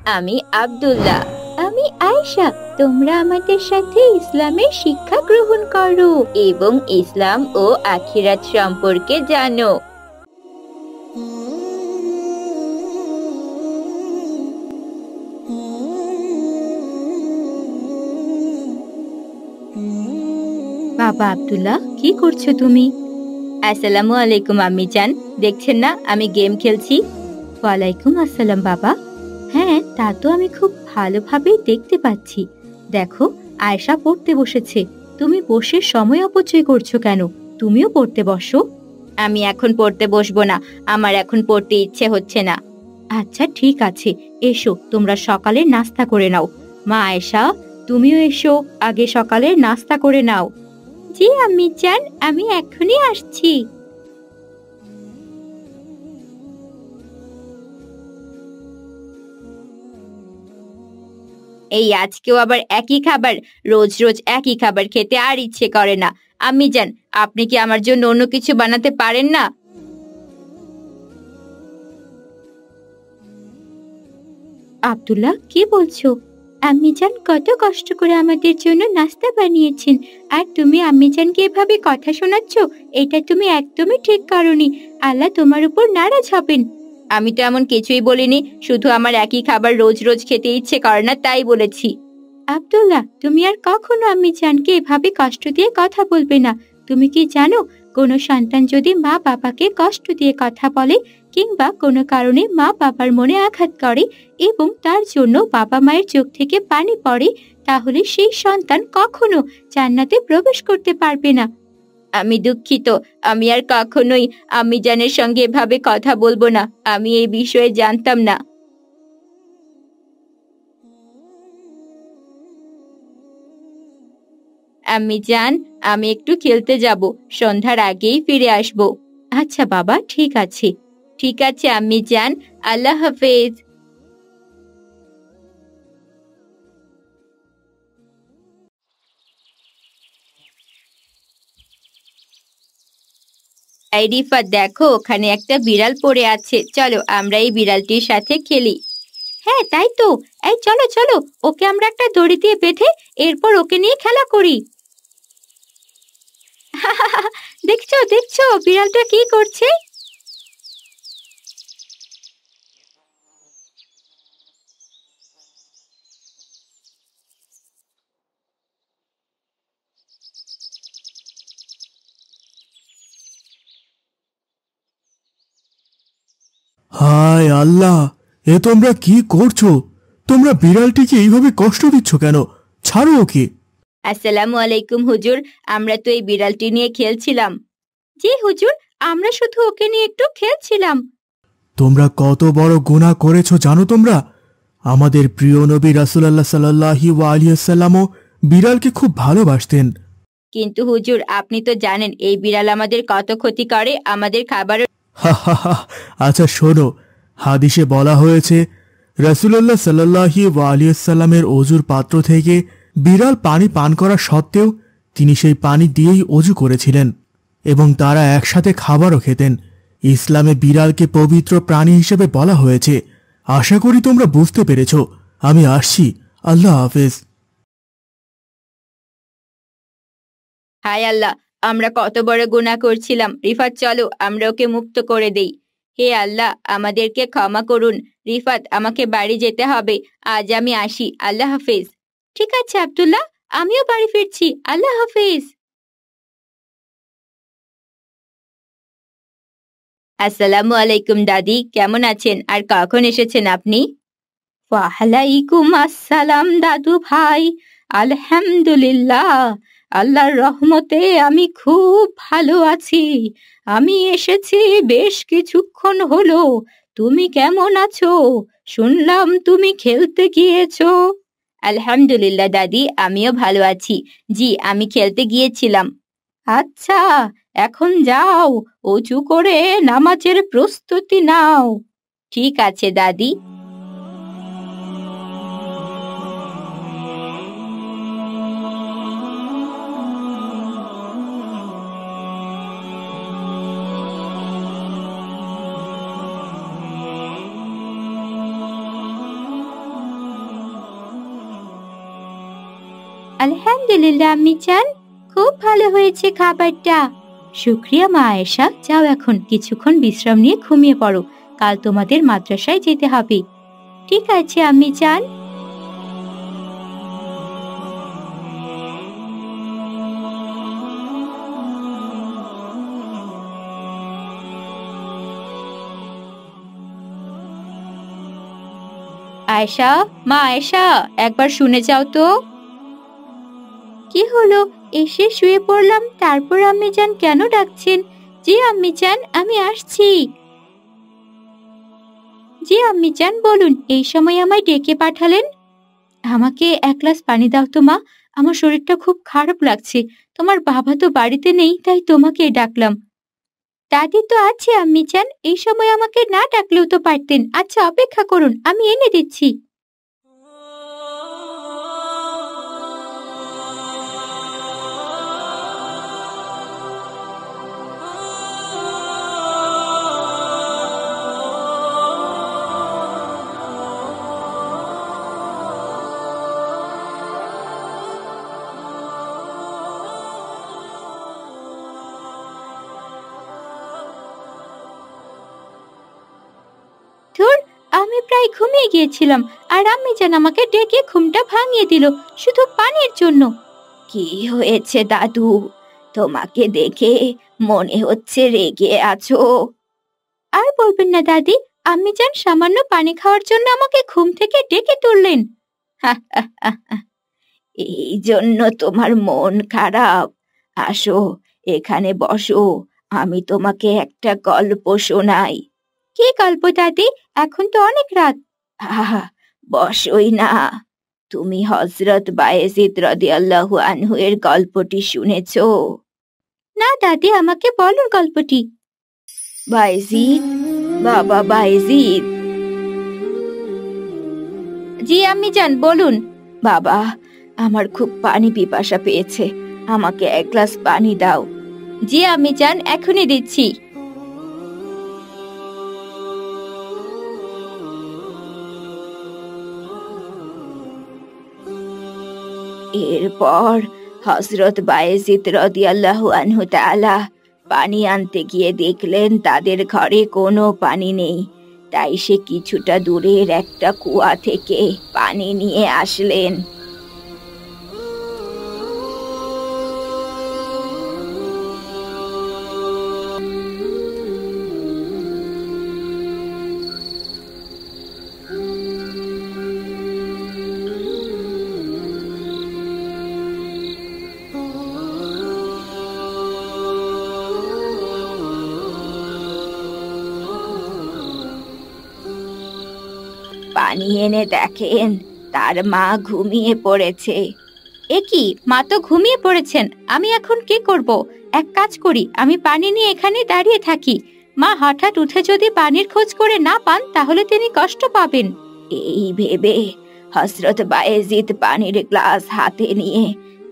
আমি আব্দুল্লাহ। আমি আয়েশা। তোমরা আমাদের সাথে ইসলামের শিক্ষা গ্রহণ করো এবং ইসলাম ও আখিরাত সম্পর্কে জানো। বাবা আব্দুল্লাহ, কি করছো তুমি? আসসালামু আলাইকুম আম্মি জান। দেখছেন না আমি গেম খেলছি। ওয়ালাইকুম আসসালাম বাবা। হ্যাঁ, তা তো আমি খুব ভালোভাবেই দেখতে পাচ্ছি। দেখো, আয়েশা পড়তে বসেছে। তুমি বসে সময় অপচয় করছো কেন? তুমিও পড়তে বসো। আমি এখন পড়তে বসবো না, আমার এখন পড়তে ইচ্ছে হচ্ছে না। আচ্ছা ঠিক আছে, এসো তোমরা সকালে নাস্তা করে নাও। মা আয়েশা, তুমিও এসো, আগে সকালে নাস্তা করে নাও। জি আম্মি জান, আমি এখনই আসছি। এই আজকেও আবার একই খাবার? রোজ রোজ একই খাবার খেতে আর ইচ্ছে করে না। আম্মি জান, আপনি কি আমার জন্য অন্য কিছু বানাতে পারেন না? আব্দুল্লাহ, কি বলছো? আম্মিজান কত কষ্ট করে আমাদের জন্য নাস্তা বানিয়েছেন, আর তুমি আম্মিজানকে এভাবে কথা শোনাচ্ছ? এটা তুমি একদমই ঠিক করোনি। আল্লাহ তোমার উপর নারাজ হবেন। আমি তো এমন কিছুই বলিনি, শুধু আমার একই খাবার রোজ রোজ খেতে ইচ্ছে করে না তাই বলেছি। আব্দুল্লাহ, তুমি আর কখনো আম্মিজানকে এভাবে কষ্ট দিয়ে কথা বলবে না। তুমি কি জানো, কোনো সন্তান যদি মা বাবাকে কষ্ট দিয়ে কথা বলে কিংবা কোনো কারণে মা বাবার মনে আঘাত করে এবং তার জন্য বাবা মায়ের চোখ থেকে পানি পড়ে, তাহলে সেই সন্তান কখনো জান্নাতে প্রবেশ করতে পারবে না। আমি দুঃখিত, আমি আর কখনোই আম্মিজানের সঙ্গে এভাবে কথা বলবো না। আমি এই বিষয়ে জানতাম না। আম্মিজান, আমি একটু খেলতে যাব, সন্ধ্যার আগেই ফিরে আসব। আচ্ছা বাবা, ঠিক আছে। ঠিক আছে আম্মিজান, আল্লাহ হাফেজ। এই রিফাত, দেখো ওখানে একটা বিড়াল পড়ে আছে, চলো আমরা এই বিড়ালটির সাথে খেলি। হ্যাঁ তাই তো, এই চলো চলো, ওকে আমরা একটা দড়ি দিয়ে বেঁধে এরপর ওকে নিয়ে খেলা করি। দেখছো দেখছো বিড়ালটা কি করছে? হায় আল্লাহ, এ তোমরা কি করছো? তোমরা বিড়ালটিকে এইভাবে কষ্ট দিচ্ছ কেন? ছাড়ো ওকে। আসসালামু আলাইকুম হুজুর, আমরা তো এই বিড়ালটি নিয়ে খেলছিলাম। জি হুজুর, আমরা শুধু ওকে নিয়ে একটু খেলছিলাম। তোমরা কত বড় গুনাহ করেছো জানো তোমরা? আমাদের প্রিয় নবী রাসূলুল্লাহ সাল্লাল্লাহু আলাইহি ওয়াসাল্লামও বিড়ালকে খুব ভালোবাসতেন। কিন্তু হুজুর, আপনি তো জানেন এই বিড়াল আমাদের কত ক্ষতি করে, আমাদের খাবার। হা হা হা। আচ্ছা শোনো, হাদিসে বলা হয়েছে রাসূলুল্লাহ সাল্লাল্লাহু আলাইহি ওয়াসাল্লামের অজুর পাত্র থেকে বিড়াল পানি পান করা সত্ত্বেও তিনি সেই পানি দিয়েই অজু করেছিলেন এবং তারা একসাথে খাবারও খেতেন। ইসলামে বিড়ালকে পবিত্র প্রাণী হিসেবে বলা হয়েছে। আশা করি তোমরা বুঝতে পেরেছ। আমি আসছি। আল্লাহ হাফেজ। হায় আল্লাহ, আমরা কত বড় গুনাহ করছিলাম। রিফাত, চলো আমরা ওকে মুক্ত করে দেই। হে আল্লাহ, আমাদেরকে ক্ষমা করুন। রিফাত, আমাকে বাড়ি যেতে হবে, আজ আমি আসি। আল্লাহ হাফেজ। ঠিক আছে আব্দুল্লাহ, আমিও বাড়ি ফিরছি। আল্লাহ হাফেজ। আসসালামু আলাইকুম দাদি, কেমন আছেন আর কখন এসেছেন আপনি? ওয়ালাইকুম আসসালাম দাদু ভাই। আলহামদুলিল্লাহ, আল্লাহর রহমতে আমি খুব ভালো আছি। আমি এসেছি বেশ কিছুক্ষণ হলো। তুমি কেমন আছো? শুনলাম তুমি খেলতে গিয়েছো। আলহামদুলিল্লাহ দাদি, আমিও ভালো আছি। জি, আমি খেলতে গিয়েছিলাম। আচ্ছা, এখন যাও, অজু করে নামাজের প্রস্তুতি নাও। ঠিক আছে দাদি। আলহামদুলিল্লাহ আম্মি জান, খুব ভালো হয়েছে খাবারটা। শুক্রিয়া মা আয়েশা, যাও এখন কিছুক্ষণ বিশ্রাম নিয়ে ঘুমিয়ে পড়ো, কাল তোমাদের মাদ্রাসায় যেতে হবে। ঠিক আছে আম্মি জান। আয়েশা, মা আয়েশা, একবার শুনে যাও তো। কি হলো? এসে শুয়ে পড়লাম, তারপর আম্মি জান কেন ডাকছেন? জি আম্মি জান, আমি আসছি। জি আম্মি জান, বলুন, এই সময় আমায় ডেকে পাঠালেন? আমাকে এক গ্লাস পানি দাও তো মা, আমার শরীরটা খুব খারাপ লাগছে। তোমার বাবা তো বাড়িতে নেই, তাই তোমাকে ডাকলাম। দাদি তো আছে আম্মি জান, এই সময় আমাকে না ডাকলেও তো পারতেন। আচ্ছা অপেক্ষা করুন, আমি এনে দিচ্ছি। ধুর, আমি প্রায় ঘুমিয়ে গিয়েছিলাম, আর আম্মি জান আমাকে ডেকে ঘুমটা ভাঙিয়ে দিল শুধু পানির জন্য। কি হয়েছে দাদু? তোমাকে দেখে মনে হচ্ছে রেগে আছো। আর বলবেন না দাদি, আম্মি জান সামান্য পানি খাওয়ার জন্য আমাকে ঘুম থেকে ডেকে তুললেন। এই জন্য তোমার মন খারাপ? আসো, এখানে বসো, আমি তোমাকে একটা গল্প শোনাই। কি গল্প দাদি? এখন তো অনেক রাত। আহা, বসোই না। তুমি হযরত বায়েজিদ রাদিয়াল্লাহু আনহু এর গল্পটি শুনেছো? না দাদি, আমাকে বলুন গল্পটি। বায়েজিদ, বাবা বায়েজিদ। জি আম্মি জান, বলুন। বাবা, আমার খুব পানি পিপাসা পেয়েছে, আমাকে এক গ্লাস পানি দাও। জি আম্মি জান, এখনই দিচ্ছি। এরপর হযরত বায়েজিদ রাদিয়াল্লাহু আনহু তাআলা পানি আনতে গিয়ে দেখলেন তাদের ঘরে কোনো পানি নেই। তাই সে কিছুটা দূরের একটা কুয়া থেকে পানি নিয়ে আসলেন। পানি এনে দেখেন তার মা ঘুমিয়ে পড়েছে। এ কি, মা তো ঘুমিয়ে পড়েছেন, আমি এখন কি করব? এক কাজ করি, আমি পানি নিয়ে এখানে দাঁড়িয়ে থাকি। মা হঠাৎ উঠে যদি পানির খোঁজ করে না পান, তাহলে তিনি কষ্ট পাবেন। এই ভেবে হযরত বায়েজিদ পানির গ্লাস হাতে নিয়ে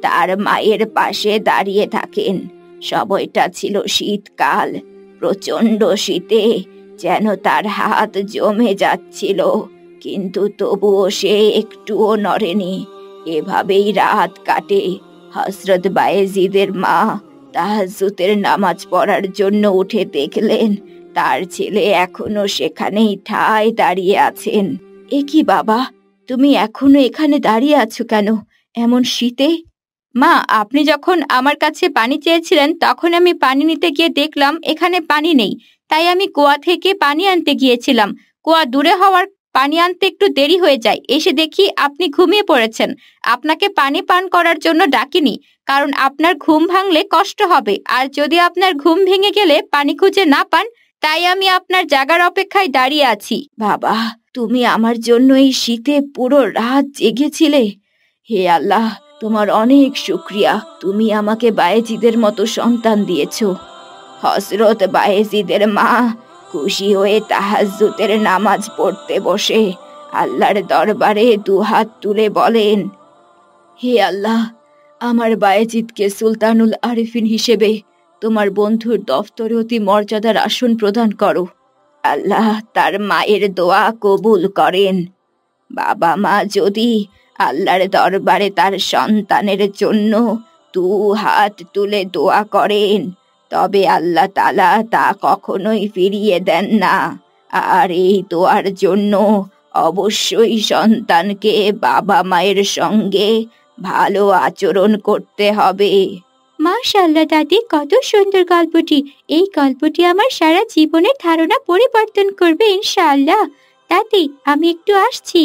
তার মায়ের পাশে দাঁড়িয়ে থাকেন। সময়টা ছিল শীতকাল, প্রচন্ড শীতে যেন তার হাত জমে যাচ্ছিল, কিন্তু তবুও সে একটুও নড়েনি। এভাবেই রাত কাটে। হযরত বায়েজিদের মা তাহাজ্জুদের নামাজ পড়ার জন্য উঠে দেখলেন তার ছেলে এখনো সেখানেই ঠায় দাঁড়িয়ে আছেন। এ কি বাবা, তুমি এখনো এখানে দাঁড়িয়ে আছো কেন এমন শীতে? মা, আপনি যখন আমার কাছে পানি চেয়েছিলেন, তখন আমি পানি নিতে গিয়ে দেখলাম এখানে পানি নেই, তাই আমি কুয়া থেকে পানি আনতে গিয়েছিলাম। কুয়া দূরে হওয়ার পানি আনতে একটু দেরি হয়ে যায়, এসে দেখি আপনি ঘুমিয়ে পড়েছেন। আপনাকে পানি পান করার জন্য ডাকিনি, কারণ আপনার ঘুম ভাঙলে কষ্ট হবে, আর যদি আপনার ঘুম ভেঙে গেলে পানি খুঁজে না পান, তাই আমি আপনার জাগার অপেক্ষায় দাঁড়িয়ে আছি। বাবা, তুমি আমার জন্য এই শীতে পুরো রাত জেগেছিলে? হে আল্লাহ, তোমার অনেক শুকরিয়া, তুমি আমাকে বায়েজিদের মতো সন্তান দিয়েছো। হযরত বায়েজিদের মা খুশি হয়ে তাহাজ্জুদের নামাজ পড়তে বসে আল্লাহর দরবারে দুহাত তুলে বলেন, হে আল্লাহ, আমার বায়েজিদকে সুলতানুল আরিফিন হিসেবে তোমার বন্ধুর দফতরে অতি মর্যাদার আসন প্রদান করো। আল্লাহ তার মায়ের দোয়া কবুল করেন। বাবা মা যদি আল্লাহর দরবারে তার সন্তানের জন্য হাত তুলে দোয়া করেন, তবে আল্লাহ তাআলা তা কখনোই ফিরিয়ে দেন না। আর এই দোয়ার জন্য অবশ্যই সন্তানকে বাবা মায়ের সঙ্গে ভালো আচরণ করতে হবে। মাশাআল্লাহ দাদি, কত সুন্দর গল্পটি। এই গল্পটি আমার সারা জীবনের ধারণা পরিবর্তন করবে ইনশাআল্লাহ। দাদি, আমি একটু আসছি।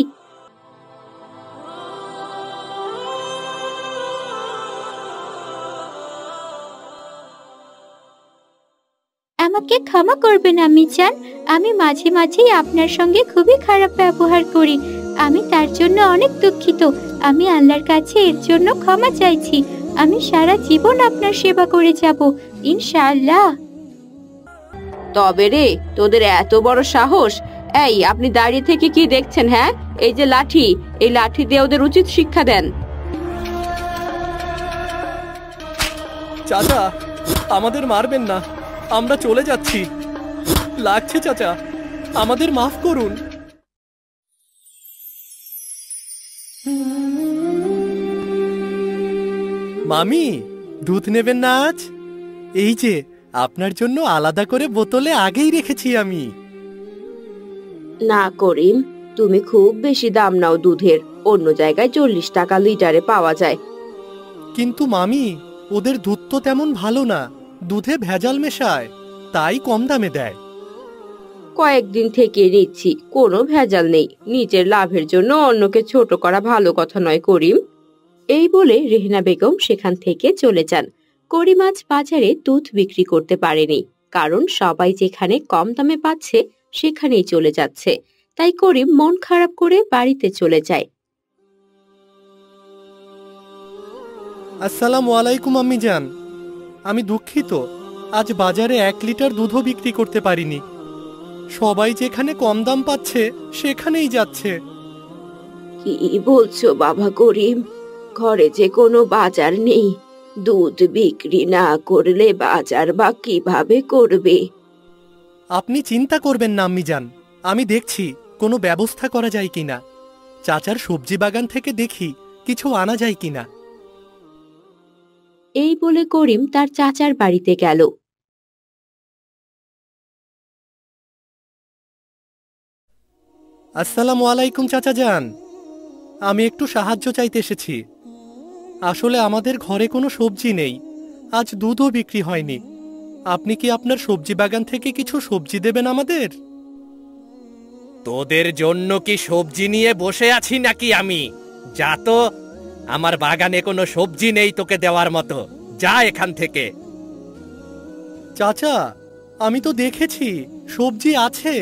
আমাকে ক্ষমা করবেন আম্মিজান, আমি মাঝে মাঝেই আপনার সঙ্গে খুবই খারাপ ব্যবহার করি। আমি তার জন্য অনেক দুঃখিত। আমি আল্লাহর কাছে এর জন্য ক্ষমা চাইছি। আমি সারা জীবন আপনার সেবা করে যাব ইনশাআল্লাহ। তবে রে, তোদের এত বড় সাহস! এই, আপনি দাঁড়িয়ে থেকে কি দেখছেন? হ্যাঁ, এই যে লাঠি, এই লাঠি দিয়ে ওদের উচিত শিক্ষা দেন। চাচা, আমাদের মারবেন না, আমরা চলে যাচ্ছি। লাগছে চাচা, আমাদের মাফ করুন। মামি, দুধ নেবেন না আজ? এই যে আপনার জন্য আলাদা করে বোতলে আগেই রেখেছি আমি। না করিম, তুমি খুব বেশি দাম নাও দুধের। অন্য জায়গায় 40 টাকা লিটারে পাওয়া যায়। কিন্তু মামি, ওদের দুধ তো তেমন ভালো না, দুধে ভেজাল মেশায়, তাই কম দামে দেয়। কয়েকদিন থেকে নিচ্ছি, কোনো ভেজাল নেই। নিজের লাভের জন্য অন্যকে ছোট করা ভালো কথা নয় করিম। এই বলে রেহনা বেগম সেখান থেকে চলে যান। করিম আজ বাজারে দুধ বিক্রি করতে পারেনি, কারণ সবাই যেখানে কম দামে পাচ্ছে সেখানেই চলে যাচ্ছে। তাই করিম মন খারাপ করে বাড়িতে চলে যায়। আসসালামু আলাইকুম আম্মি জান, আমি দুঃখিত, আজ বাজারে 1 লিটার দুধও বিক্রি করতে পারিনি। সবাই যেখানে কম দাম পাচ্ছে সেখানেই যাচ্ছে। কি বলছো বাবা করিম? ঘরে যে কোনো বাজার নেই, দুধ বিক্রি না করলে বাজার বা কিভাবে করবে? আপনি চিন্তা করবেন না আম্মি জান, আমি দেখছি কোনো ব্যবস্থা করা যায় কিনা। চাচার সবজি বাগান থেকে দেখি কিছু আনা যায় কিনা। এই বলে করিম তার চাচার বাড়িতে গেল। আসসালামু আলাইকুম চাচা যান, আমি একটু সাহায্য চাইতে এসেছি। আসলে আমাদের ঘরে কোনো সবজি নেই, আজ দুধও বিক্রি হয়নি। আপনি কি আপনার সবজি বাগান থেকে কিছু সবজি দেবেন আমাদের? তোদের জন্য কি সবজি নিয়ে বসে আছি নাকি আমি? যা তো, আমার বাগানে কোনো সবজি নেই তোকে দেওয়ার মতো, যা এখান থেকে। চাচা, আমি তো দেখেছি সবজি আছে।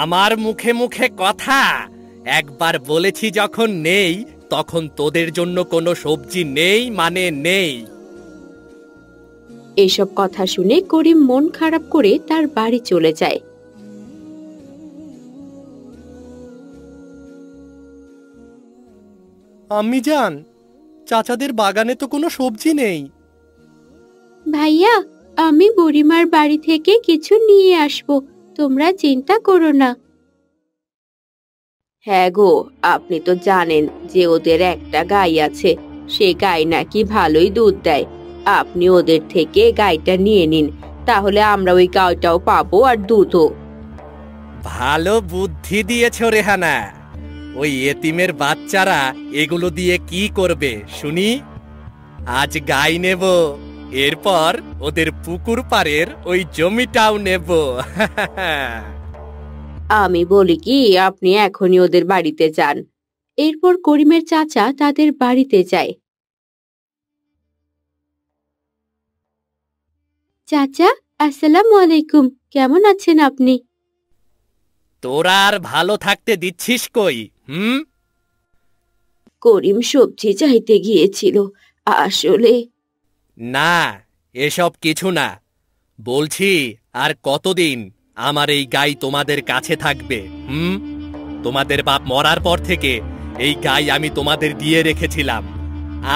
আমার মুখে মুখে কথা, একবার বলেছি যখন নেই, তখন তোদের জন্য কোনো সবজি নেই মানে নেই। এসব কথা শুনে করিম মন খারাপ করে তার বাড়ি চলে যায়। আম্মি জান, চাচাদের বাগানে তো কোনো সবজি নেই। ভাইয়া, আমি বুড়িমার বাড়ি থেকে কিছু নিয়ে আসবো, তোমরা চিন্তা করো না। হ্যাঁ গো, আপনি তো জানেন যে ওদের একটা গাই আছে, সে গাই নাকি ভালোই দুধ দেয়। আপনি ওদের থেকে গাইটা নিয়ে নিন, তাহলে আমরা ওই গাইটাও পাবো আর দুধও। ভালো বুদ্ধি দিয়েছ রেহানা। ওই এতিমের বাচ্চারা এগুলো দিয়ে কি করবে শুনি? আজ গাই নেব, এরপর ওদের পুকুর পাড়ের ওই জমিটাও নেব। আমি বলি কি, আপনি এখনই ওদের বাড়িতে যান। এরপর করিমের চাচা তাদের বাড়িতে যায়। চাচা, আসসালামু আলাইকুম, কেমন আছেন আপনি? তোরা আর ভালো থাকতে দিচ্ছিস কই? করিম সবজি চাইতে গিয়েছিল আসলে। না, এসব কিছু না। বলছি, আর কতদিন আমার এই গাই তোমাদের কাছে থাকবে? তোমাদের বাপ মরার পর থেকে এই গাই আমি তোমাদের দিয়ে রেখেছিলাম।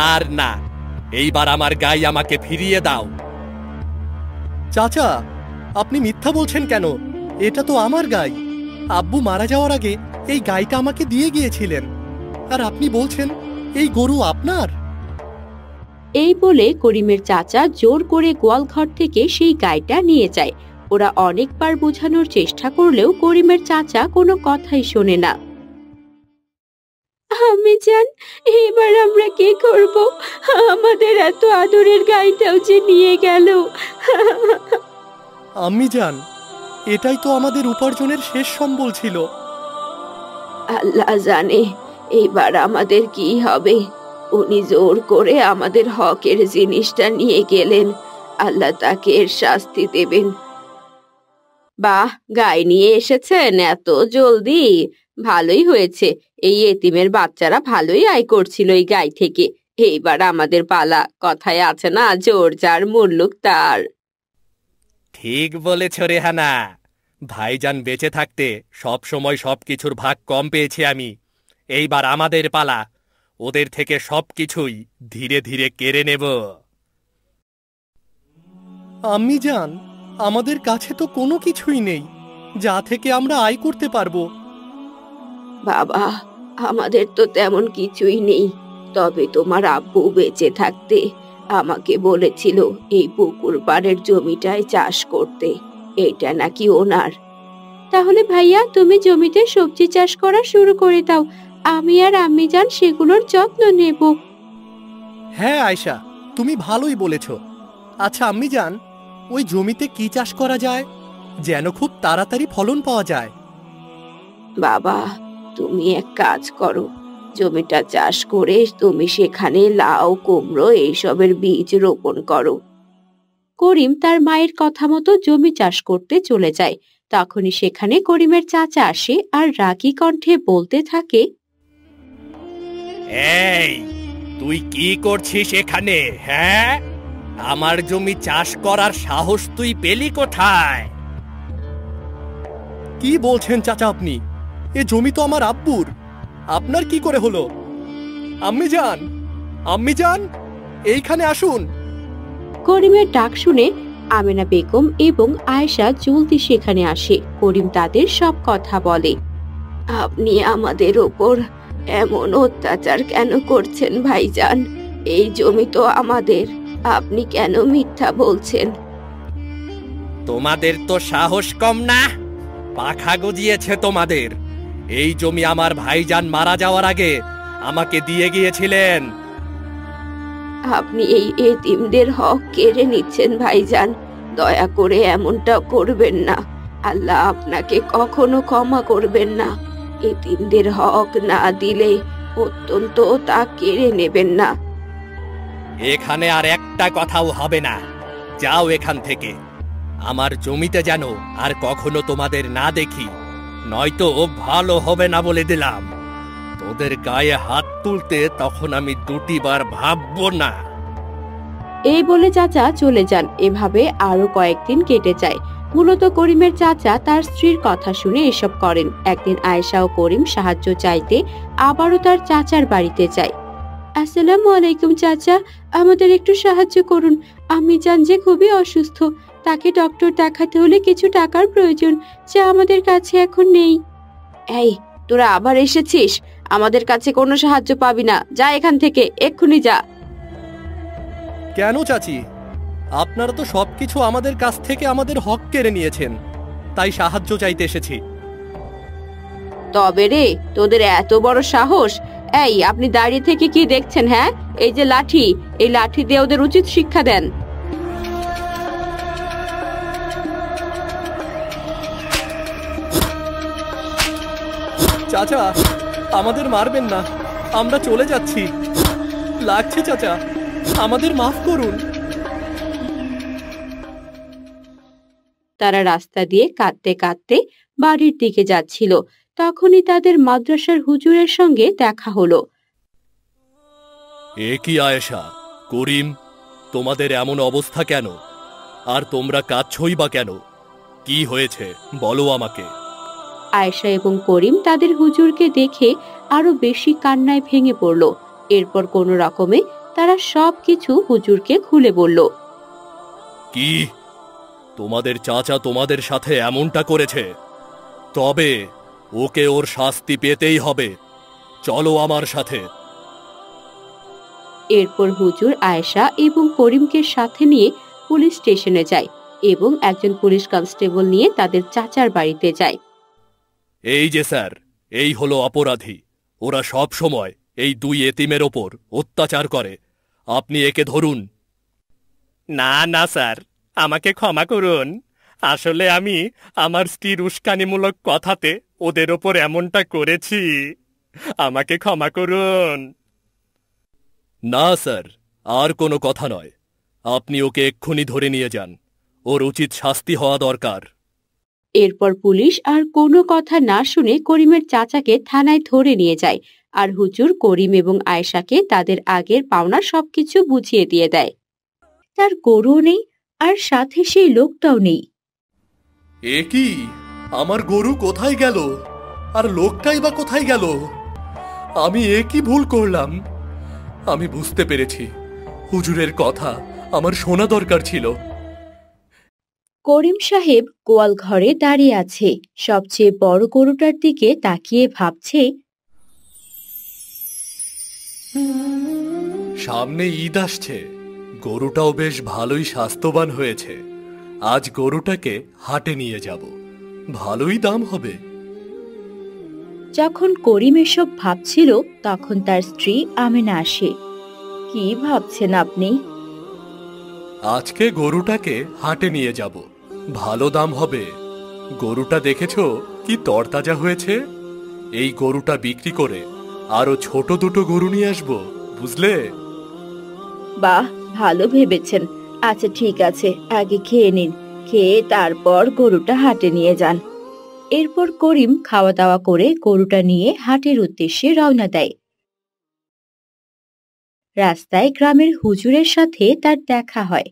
আর না, এইবার আমার গাই আমাকে ফিরিয়ে দাও। চাচা, আপনি মিথ্যা বলছেন কেন? এটা তো আমার গাই। আব্বু মারা যাওয়ার আগে এই গাইটা আমাকে দিয়ে গিয়েছিলেন। আর আপনি বলছেন এই গরু আপনার? এই বলে করিমের চাচা জোর করে গোয়ালঘর থেকে সেই গাইটা নিয়ে যায়। ওরা অনেকবার বোঝানোর চেষ্টা করলেও করিমের চাচা কোনো কথাই শোনে না। আমি জান, এবার আমরা কি করব? আমাদের এত আদরের গাইটাও যে নিয়ে গেল। আম্মি জান, এটাই তো আমাদের উপার্জনের শেষ সম্বল ছিল। আল্লাহ জানে এবার আমাদের কি হবে। উনি জোর করে আমাদের হকের জিনিসটা নিয়ে গেলেন। আল্লাহ তাকে এর শাস্তি দেবেন। বাহ, গাই নিয়ে এসেছেন এত জলদি, ভালোই হয়েছে। এই এতিমের বাচ্চারা ভালোই আয় করছিল এই গাই থেকে। এইবার আমাদের পালা। কথায় আছে না, জোর যার মুল্লুক তার। ঠিক বলেছ রেহানা। ভাইজান বেঁচে থাকতে সব সময় সবকিছুর ভাগ কম পেয়েছি আমি। এইবার আমাদের পালা। ওদের থেকে সবকিছুই ধীরে ধীরে কেড়ে নেব। আম্মি জান, আমাদের কাছে তো কোনো কিছুই নেই যা থেকে আমরা আয় করতে পারবো। বাবা, আমাদের তো তেমন কিছুই নেই। তবে তোমার আব্বু বেঁচে থাকতে আমাকে বলেছিল এই পুকুর পাড়ের জমিটায় চাষ করতে। এটা নাকি ওনার। তাহলে ভাইয়া, তুমি জমিতে সবজি চাষ করা শুরু করে দাও। আমি আর আম্মি জান সেগুলোর যত্ন নেব। হ্যাঁ আয়শা, তুমি ভালোই বলেছ। আচ্ছা আম্মি জান, ওই জমিতে কি চাষ করা যায় যেন খুব তাড়াতাড়ি ফলন পাওয়া যায়? বাবা, তুমি এক কাজ করো, জমিটা চাষ করে তুমি সেখানে লাউ, কুমড়ো এইসবের বীজ রোপণ করো। করিম তার মায়ের কথা মতো জমি চাষ করতে চলে যায়। তখনই সেখানে করিমের চাচা আসে আর রাগী কণ্ঠে বলতে থাকে, এই, তুই কি করছিস এখানে? হ্যাঁ, আমার জমি চাষ করার সাহস তুই পেলি কোথায়? কি বলছেন চাচা আপনি? এ জমি তো আমার আব্বুর। আপনার কি করে হলো? আম্মি জান, আম্মি জান, এইখানে আসুন। করিমের ডাক শুনে আমেনা বেগম এবং আয়েশা জলদি সেখানে আসে। করিম তাদের সব কথা বলে। আপনি আমাদের ওপর এমন অত্যাচার কেন করছেন ভাইজান? এই জমি তো আমাদের, আপনি কেন মিথ্যা বলছেন? তোমাদের তো সাহস কম না? পাখা গজিয়েছে তোমাদের। এই জমি আমার ভাইজান মারা যাওয়ার আগে আমাকে দিয়ে গিয়েছিলেন। আপনি এই এতিমদের হক কেড়ে নিচ্ছেন ভাইজান। দয়া করে এমনটা করবেন না। আল্লাহ আপনাকে কখনো ক্ষমা করবেন না। এতিমদের হক না দিলে অত্যন্ত তা কেড়ে নেবেন না। এখানে আর একটা কথাও হবে না। যাও এখান থেকে। আমার জমিতে যেন আর কখনো তোমাদের না দেখি, নয়তো ভালো হবে না বলে দিলাম। তোদের গায়ে হাত তুলতে তখন আমি দুটিবার ভাববো না। এই বলে চাচা চলে যান। এভাবে আরো কয়েকদিন কেটে যায়। মূলত করিমের চাচা তার স্ত্রীর কথা শুনে এসব করেন। একদিন আয়েশা ও করিম সাহায্য চাইতে আবারও তার চাচার বাড়িতে যায়। আসসালামু আলাইকুম চাচা, আমাদের একটু সাহায্য করুন। আমি জান যে খুবই অসুস্থ, তাকে ডক্টর দেখাতে হলে কিছু টাকার প্রয়োজন, যা আমাদের কাছে এখন নেই। এই, তোরা আবার এসেছিস? আমাদের কাছে কোনো সাহায্য পাবি না। যা এখান থেকে, এক্ষুনি যা। কেন চাচি? আপনারা তো সবকিছু আমাদের কাছ থেকে আমাদের হক কেড়ে নিয়েছেন, তাই সাহায্য চাইতে এসেছি। তবে রে, তোদের এত বড় সাহস! এই, আপনি দাঁড়িয়ে থেকে কি দেখছেন? হ্যাঁ, এই যে লাঠি, এই লাঠি দিয়ে ওদের উচিত শিক্ষা দেন। চাচা, আমাদের মারবেন না, আমরা চলে যাচ্ছি। লাগছে চাচা, আমাদের মাফ করুন। তারা রাস্তা দিয়ে কাঁদতে কাঁদতে বাড়ির দিকে যাচ্ছিল। তখনই তাদের মাদ্রাসার হুজুরের সঙ্গে দেখা হলো। এ কি আয়েশা, করিম, তোমাদের এমন অবস্থা কেন? আর তোমরা কাঁদছই বা কেন? কি হয়েছে বলো আমাকে। আয়েশা এবং করিম তাদের হুজুরকে দেখে আরো বেশি কান্নায় ভেঙে পড়ল। এরপর কোনো রকমে তারা সবকিছু হুজুরকে খুলে বলল। কি, তোমাদের চাচা তোমাদের সাথে এমনটা করেছে? তবে ওকে ওর শাস্তি পেতেই হবে। চলো আমার সাথে। এরপর হুজুর আয়েশা এবং করিমকে সাথে নিয়ে পুলিশ স্টেশনে যায় এবং একজন পুলিশ কনস্টেবল নিয়ে তাদের চাচার বাড়িতে যায়। এই যে স্যার, এই হলো অপরাধী। ওরা সব সময় এই দুই এতিমের ওপর অত্যাচার করে। আপনি একে ধরুন। না না স্যার, আমাকে ক্ষমা করুন। আসলে আমি আমার স্ত্রীর উস্কানিমূলক কথাতে ওদের ওপর এমনটা করেছি। আমাকে ক্ষমা করুন। না স্যার, আর কোনো কথা নয়। আপনি ওকে এক্ষুনি ধরে নিয়ে যান। ওর উচিত শাস্তি হওয়া দরকার। এরপর পুলিশ আর কোনো কথা না শুনে করিমের চাচাকে থানায় ধরে নিয়ে যায়, আর হুজুর করিম এবং আয়েশাকে তাদের আগের পাওনা সবকিছু বুঝিয়ে দিয়ে দেয়। তার গরুও নেই, আর সাথে সেই লোকটাও নেই। এ কি? আমার গরু কোথায় গেল? আর লোকটাই বা কোথায় গেল? আমি এ কি ভুল করলাম? আমি বুঝতে পেরেছি, হুজুরের কথা আমার শোনা দরকার ছিল। করিম সাহেব গোয়াল ঘরে দাঁড়িয়ে আছে, সবচেয়ে বড় গরুটার দিকে তাকিয়ে ভাবছে, সামনে ঈদ আসছে, গরুটাও বেশ ভালোই স্বাস্থ্যবান হয়েছে। আজ গরুটাকে হাটে নিয়ে যাব, ভালোই দাম হবে। যখন করিম এসব ভাবছিল তখন তার স্ত্রী আমেনা আসে। কি ভাবছেন আপনি? আজকে গরুটাকে হাটে নিয়ে যাব, ভালো দাম হবে। গরুটা দেখেছো কি তরতাজা হয়েছে? এই গরুটা বিক্রি করে আরো ছোট দুটো গরু নিয়ে আসবো, বুঝলে? বাহ, ভালো ভেবেছেন। আচ্ছা ঠিক আছে, আগে খেয়ে নিন, খেয়ে তারপর গরুটা হাটে নিয়ে যান। এরপর করিম খাওয়া দাওয়া করে গরুটা নিয়ে হাটের উদ্দেশ্যে রওনা দেয়। রাস্তায় গ্রামের হুজুরের সাথে তার দেখা হয়।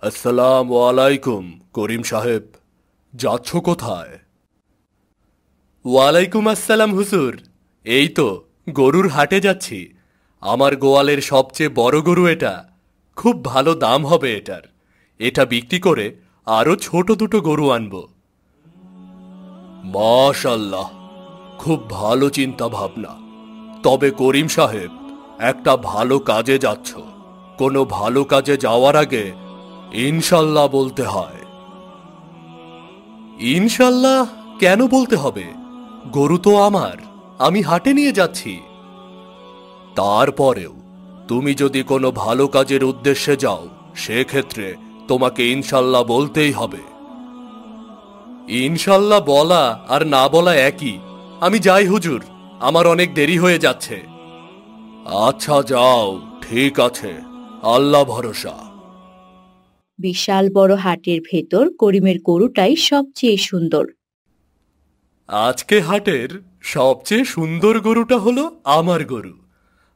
আসসালামু আলাইকুম করিম সাহেব, যাচ্ছ কোথায়? ওয়ালাইকুম আসসালাম হুজুর। এই তো গরুর হাটে যাচ্ছি। আমার গোয়ালের সবচেয়ে বড় গরু এটা, খুব ভালো দাম হবে এটার। এটা বিক্রি করে আরো ছোট দুটো গরু আনব। মাশাআল্লাহ, খুব ভালো চিন্তা ভাবনা। তবে করিম সাহেব, একটা ভালো কাজে যাচ্ছ। কোনো ভালো কাজে যাওয়ার আগে ইনশাল্লাহ বলতে হয়। ইনশাল্লাহ কেন বলতে হবে? গরু তো আমার, আমি হাটে নিয়ে যাচ্ছি। তারপরেও তুমি যদি কোনো ভালো কাজের উদ্দেশ্যে যাও, সেক্ষেত্রে তোমাকে ইনশাল্লাহ বলতেই হবে। ইনশাল্লাহ বলা আর না বলা একই। আমি যাই হুজুর, আমার অনেক দেরি হয়ে যাচ্ছে। আচ্ছা যাও, ঠিক আছে, আল্লাহ ভরসা। বিশাল বড় হাটের ভেতর করিমের গরুটাই সবচেয়ে সুন্দর। আজকে হাটের সবচেয়ে সুন্দর গরুটা হলো আমার গরু।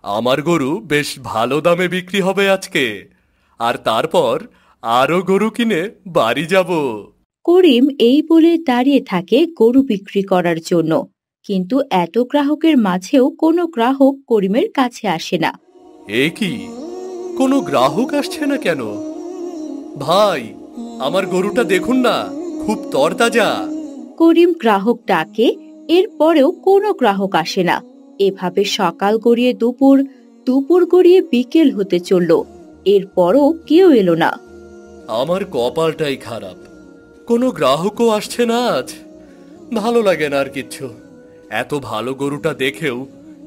আমার গরু বেশ ভালো দামে বিক্রি হবে আজকে, আর তারপর আরো গরু কিনে বাড়ি যাব। করিম এই বলে দাঁড়িয়ে থাকে গরু বিক্রি করার জন্য, কিন্তু এত গ্রাহকের মাঝেও কোনো গ্রাহক করিমের কাছে আসে না। এ কি, কোনো গ্রাহক আসছে না কেন? ভাই, আমার গরুটা দেখুন না, খুব তরতাজা। করিম গ্রাহক ডাকে, এরপরেও কোনো গ্রাহক আসে না। এভাবে সকাল গড়িয়ে দুপুর, দুপুর গড়িয়ে বিকেল হতে চলল, এরপরও কেউ এলো না। আমার কপালটাই খারাপ, কোনো গ্রাহকও আসছে না আজ। ভালো লাগে না আর কিচ্ছু। এত ভালো গরুটা দেখেও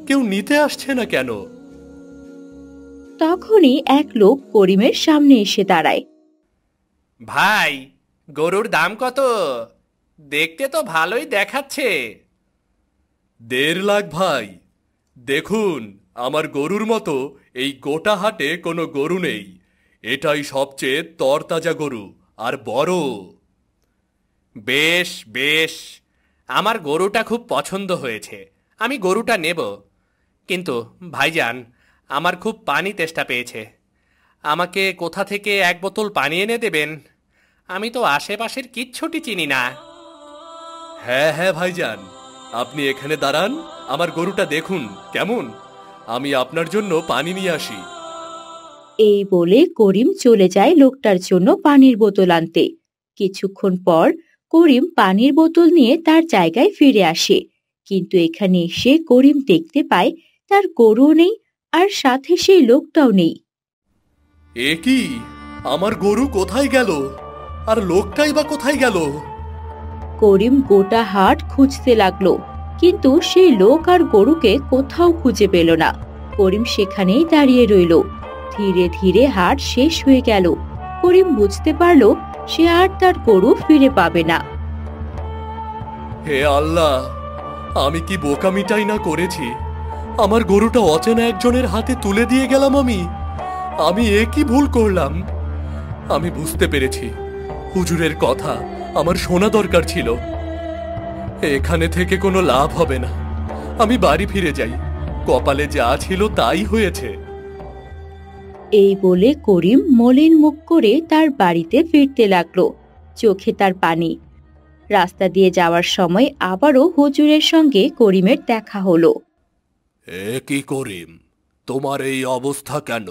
কেউ নিতে আসছে না কেন? তখনই এক লোক করিমের সামনে এসে দাঁড়ায়। ভাই, গরুর দাম কত? দেখতে তো ভালোই দেখাচ্ছে। 1.5 লাখ ভাই। দেখুন, আমার গরুর মতো এই গোটা হাটে কোনো গরু নেই। এটাই সবচেয়ে তরতাজা গরু আর বড়। বেশ বেশ, আমার গরুটা খুব পছন্দ হয়েছে, আমি গরুটা নেব। কিন্তু ভাইজান, আমার খুব পানি তেষ্টা পেয়েছে। আমাকে কোথা থেকে 1 বোতল পানি এনে দেবেন? আমি তো আশেপাশের কিচ্ছুটি চিনি না। হ্যাঁ হ্যাঁ ভাইজান, আপনি এখানে দাঁড়ান, আমার গরুটা দেখুন কেমন। আমি আপনার জন্য পানি নিয়ে আসি। এই বলে করিম চলে যায় লোকটার জন্য পানির বোতল আনতে। কিছুক্ষণ পর করিম পানির বোতল নিয়ে তার জায়গায় ফিরে আসে, কিন্তু এখানে এসে করিম দেখতে পায় তার গরুও নেই আর সাথে সেই লোকটাও নেই। এ কি, আমার গরু কোথায় গেল আর লোকটাই বা কোথায় গেল? করিম গোটা হাট খুঁজতে লাগলো, কিন্তু সেই লোক আর গরুকে কোথাও খুঁজে পেল না। করিম সেখানেই দাঁড়িয়ে রইল। ধীরে ধীরে হাট শেষ হয়ে গেল। করিম বুঝতে পারল সে আর তার গরু ফিরে পাবে না। হে আল্লাহ, আমি কি বোকামিটাই না করেছি? আমার গরুটা অচেনা একজনের হাতে তুলে দিয়ে গেলাম। আমি এ কি ভুল করলাম? আমি বুঝতে পেরেছি, হুজুরের কথা আমার শোনা দরকার ছিল। এখানে থেকে কোনো লাভ হবে না, আমি বাড়ি ফিরে যাই। কপালে যা ছিল তাই হয়েছে। এই বলে করিম মলিন মুখ করে তার বাড়িতে ফিরতে লাগলো, চোখে তার পানি। রাস্তা দিয়ে যাওয়ার সময় আবারও হুজুরের সঙ্গে করিমের দেখা হলো। এ কি করিম, তোমার এই অবস্থা কেন?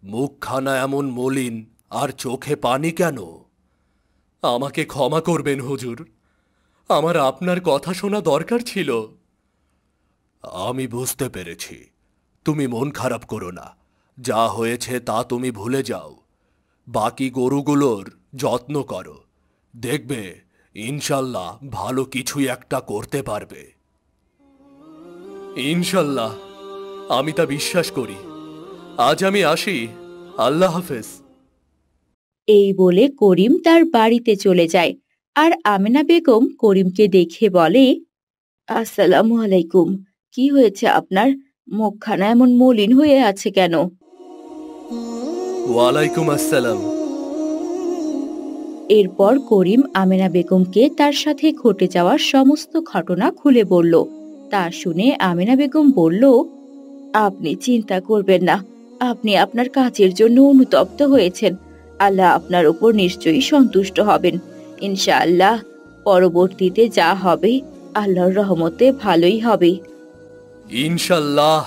মুখখানা এমন মলিন আর চোখে পানি কেন? আমাকে ক্ষমা করবেন হুজুর, আমার আপনার কথা শোনা দরকার ছিল। আমি বুঝতে পেরেছি, তুমি মন খারাপ করো না। যা হয়েছে তা তুমি ভুলে যাও। বাকি গরুগুলোর যত্ন করো, দেখবে ইনশাল্লাহ ভালো কিছুই একটা করতে পারবে। ইনশাল্লাহ, আমি তা বিশ্বাস করি। আজ আমি আসি, আল্লাহ হাফেজ। এই বলে করিম তার বাড়িতে চলে যায়। আর আমেনা বেগম করিমকে দেখে বলে, আসসালামু আলাইকুম। কি হয়েছে আপনার? মুখখানা এমন মলিন হয়ে আছে কেন? ওয়ালাইকুম আসসালাম। এরপর করিম আমেনা বেগমকে তার সাথে ঘটে যাওয়ার সমস্ত ঘটনা খুলে বলল। তা শুনে আমেনা বেগম বলল, আপনি চিন্তা করবেন না, আপনি আপনার কাজের জন্য অনুতপ্ত হয়েছেন। আল্লাহ আপনার উপর নিশ্চয়ই সন্তুষ্ট হবেন। ইনশাআল্লাহ পরবর্তীতে যা হবে আল্লাহর রহমতে ভালোই হবে। ইনশাল্লাহ।